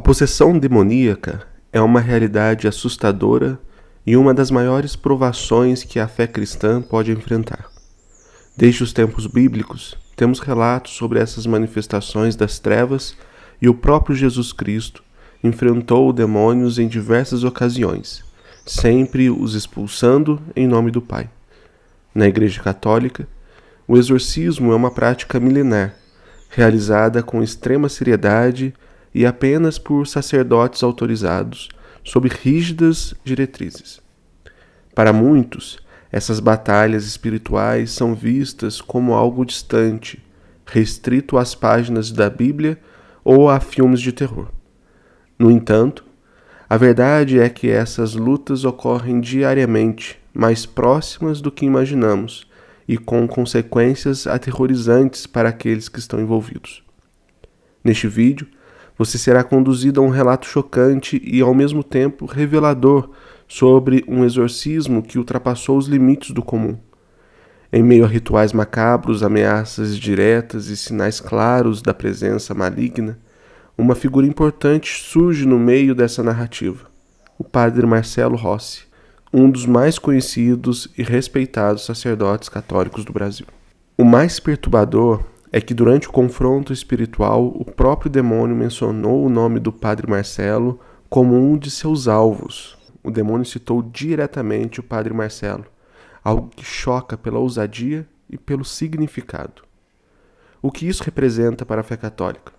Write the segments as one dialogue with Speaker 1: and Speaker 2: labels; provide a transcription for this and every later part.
Speaker 1: possessão demoníaca é uma realidade assustadora e uma das maiores provações que a fé cristã pode enfrentar. Desde os tempos bíblicos, temos relatos sobre essas manifestações das trevas e o próprio Jesus Cristo enfrentou demônios em diversas ocasiões, sempre os expulsando em nome do Pai. Na Igreja Católica, o exorcismo é uma prática milenar, realizada com extrema seriedade e apenas por sacerdotes autorizados, sob rígidas diretrizes. Para muitos, essas batalhas espirituais são vistas como algo distante, restrito às páginas da Bíblia ou a filmes de terror. No entanto, a verdade é que essas lutas ocorrem diariamente, mais próximas do que imaginamos, e com consequências aterrorizantes para aqueles que estão envolvidos. Neste vídeo, você será conduzido a um relato chocante e, ao mesmo tempo, revelador sobre um exorcismo que ultrapassou os limites do comum. Em meio a rituais macabros, ameaças diretas e sinais claros da presença maligna, uma figura importante surge no meio dessa narrativa: o padre Marcelo Rossi, um dos mais conhecidos e respeitados sacerdotes católicos do Brasil. O mais perturbador é que durante o confronto espiritual, o próprio demônio mencionou o nome do padre Marcelo como um de seus alvos. O demônio citou diretamente o padre Marcelo, algo que choca pela ousadia e pelo significado. O que isso representa para a fé católica?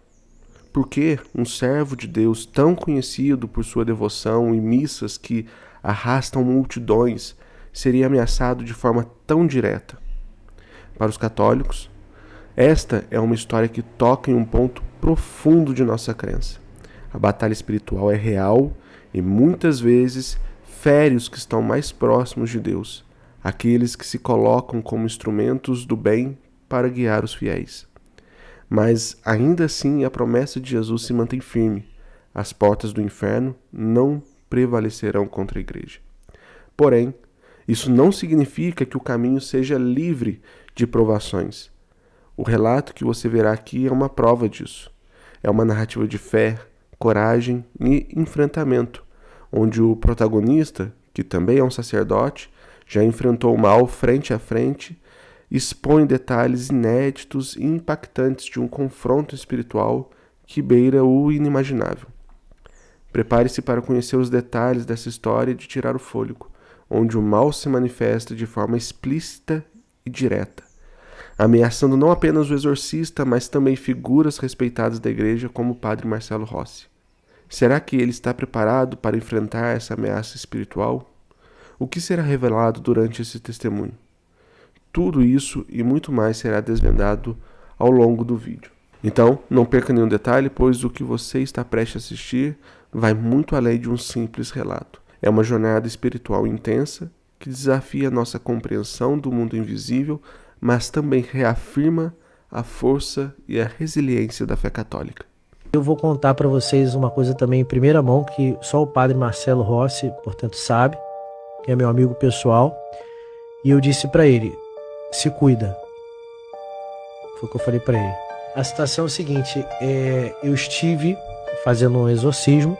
Speaker 1: Por que um servo de Deus tão conhecido por sua devoção e missas que arrastam multidões seria ameaçado de forma tão direta? Para os católicos, esta é uma história que toca em um ponto profundo de nossa crença. A batalha espiritual é real e muitas vezes fere os que estão mais próximos de Deus, aqueles que se colocam como instrumentos do bem para guiar os fiéis. Mas ainda assim a promessa de Jesus se mantém firme: as portas do inferno não prevalecerão contra a igreja. Porém, isso não significa que o caminho seja livre de provações. O relato que você verá aqui é uma prova disso. É uma narrativa de fé, coragem e enfrentamento, onde o protagonista, que também é um sacerdote, já enfrentou o mal frente a frente, expõe detalhes inéditos e impactantes de um confronto espiritual que beira o inimaginável. Prepare-se para conhecer os detalhes dessa história e de tirar o fôlego, onde o mal se manifesta de forma explícita e direta, ameaçando não apenas o exorcista, mas também figuras respeitadas da igreja como o padre Marcelo Rossi. Será que ele está preparado para enfrentar essa ameaça espiritual? O que será revelado durante esse testemunho? Tudo isso e muito mais será desvendado ao longo do vídeo. Então, não perca nenhum detalhe, pois o que você está prestes a assistir vai muito além de um simples relato. É uma jornada espiritual intensa que desafia nossa compreensão do mundo invisível, mas também reafirma a força e a resiliência da fé católica.
Speaker 2: Eu vou contar para vocês uma coisa também em primeira mão, que só o padre Marcelo Rossi, portanto, sabe, que é meu amigo pessoal, e eu disse para ele: se cuida. Foi o que eu falei para ele. A situação é o seguinte: eu estive fazendo um exorcismo,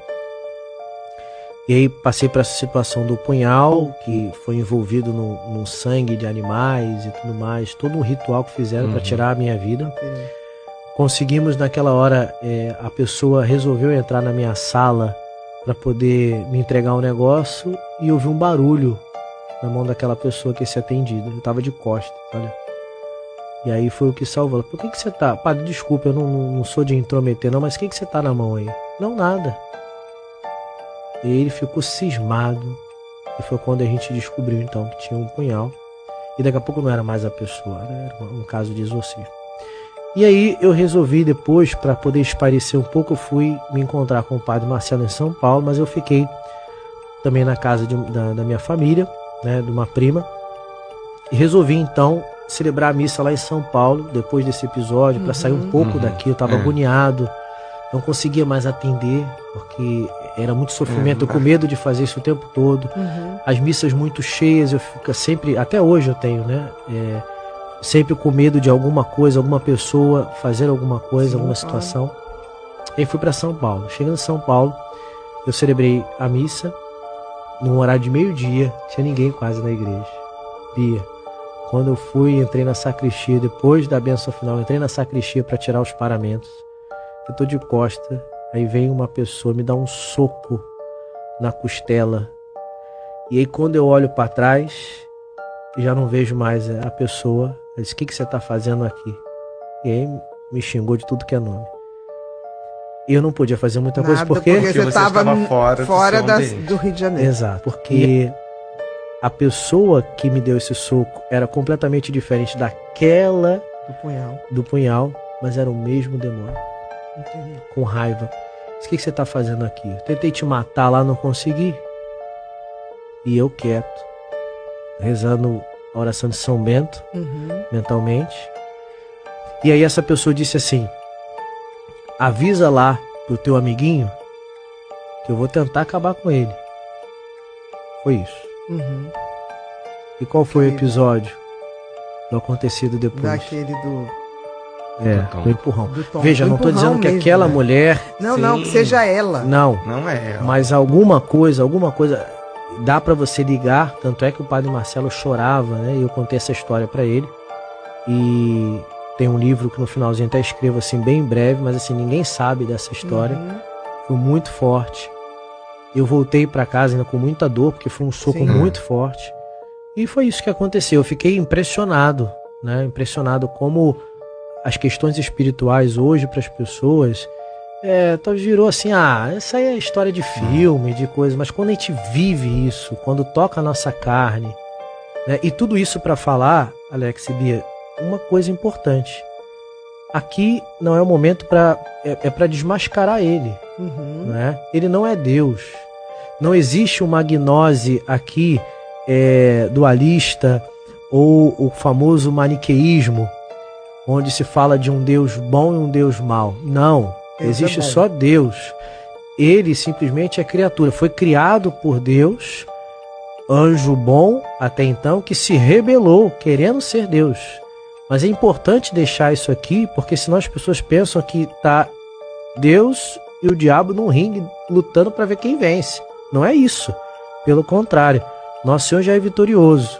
Speaker 2: e aí passei por essa situação do punhal, que foi envolvido no sangue de animais e tudo mais, todo um ritual que fizeram para tirar a minha vida. Conseguimos naquela hora, a pessoa resolveu entrar na minha sala para poder me entregar um negócio, e eu vi um barulho na mão daquela pessoa que ia ser atendida. Eu tava de costas, olha. E aí foi o que salvou. Por que você tá? Padre, desculpa, eu não sou de intrometer não, mas o que você tá na mão aí? Não, nada. E ele ficou cismado. E foi quando a gente descobriu então que tinha um punhal. E daqui a pouco não era mais a pessoa, né? Era um caso de exorcismo. E aí eu resolvi depois, para poder espairecer um pouco, eu fui me encontrar com o padre Marcelo em São Paulo, mas eu fiquei também na casa da minha família, né, de uma prima, e resolvi então celebrar a missa lá em São Paulo, depois desse episódio, para sair um pouco daqui. Eu estava agoniado, não conseguia mais atender, porque era muito sofrimento, eu com medo de fazer isso o tempo todo, as missas muito cheias, eu fico sempre, até hoje eu tenho, né, sempre com medo de alguma coisa, alguma pessoa fazer alguma coisa, alguma situação. E aí fui para São Paulo. Chegando em São Paulo, eu celebrei a missa num horário de meio-dia, tinha ninguém quase na igreja. Bia, quando eu fui, entrei na sacristia, depois da bênção final, entrei na sacristia para tirar os paramentos. Eu tô de costa, aí vem uma pessoa me dá um soco na costela. E aí quando eu olho para trás, já não vejo mais a pessoa. Eu disse: o que você tá fazendo aqui? E aí me xingou de tudo que é nome. Eu não podia fazer muita coisa porque
Speaker 3: você estava fora do Rio de Janeiro.
Speaker 2: Exato, porque a pessoa que me deu esse soco era completamente diferente daquela do punhal, mas era o mesmo demônio.
Speaker 3: Entendi.
Speaker 2: Com raiva. O que você está fazendo aqui? Eu tentei te matar lá, não consegui. E eu quieto, rezando a oração de São Bento, mentalmente. E aí essa pessoa disse assim: avisa lá pro teu amiguinho que eu vou tentar acabar com ele. Foi isso. E qual foi o episódio do acontecido depois?
Speaker 3: Daquele do
Speaker 2: empurrão.
Speaker 3: Do
Speaker 2: Veja, não tô dizendo que
Speaker 3: mesmo,
Speaker 2: aquela mulher...
Speaker 3: Não, que seja ela.
Speaker 2: Não
Speaker 4: é ela.
Speaker 2: Mas alguma coisa dá pra você ligar. Tanto é que o padre Marcelo chorava, né? E eu contei essa história pra ele. E tem um livro que no finalzinho até escrevo assim, bem breve, mas assim, ninguém sabe dessa história. Foi muito forte. Eu voltei pra casa ainda com muita dor, porque foi um soco muito forte. E foi isso que aconteceu. Eu fiquei impressionado, né? Impressionado como as questões espirituais hoje para as pessoas talvez virou assim, essa aí é história de filme, de coisa, mas quando a gente vive isso, quando toca a nossa carne, né? E tudo isso para falar, Alex e Bia, uma coisa importante. Aqui não é o momento para desmascarar ele, né? Ele não é Deus. Não existe uma gnose aqui dualista ou o famoso maniqueísmo, onde se fala de um Deus bom e um Deus mau. Não, existe só Deus. Ele simplesmente é criatura, foi criado por Deus, anjo bom até então, que se rebelou querendo ser Deus. Mas é importante deixar isso aqui, porque senão as pessoas pensam que tá Deus e o diabo num ringue lutando para ver quem vence. Não é isso. Pelo contrário, nosso Senhor já é vitorioso.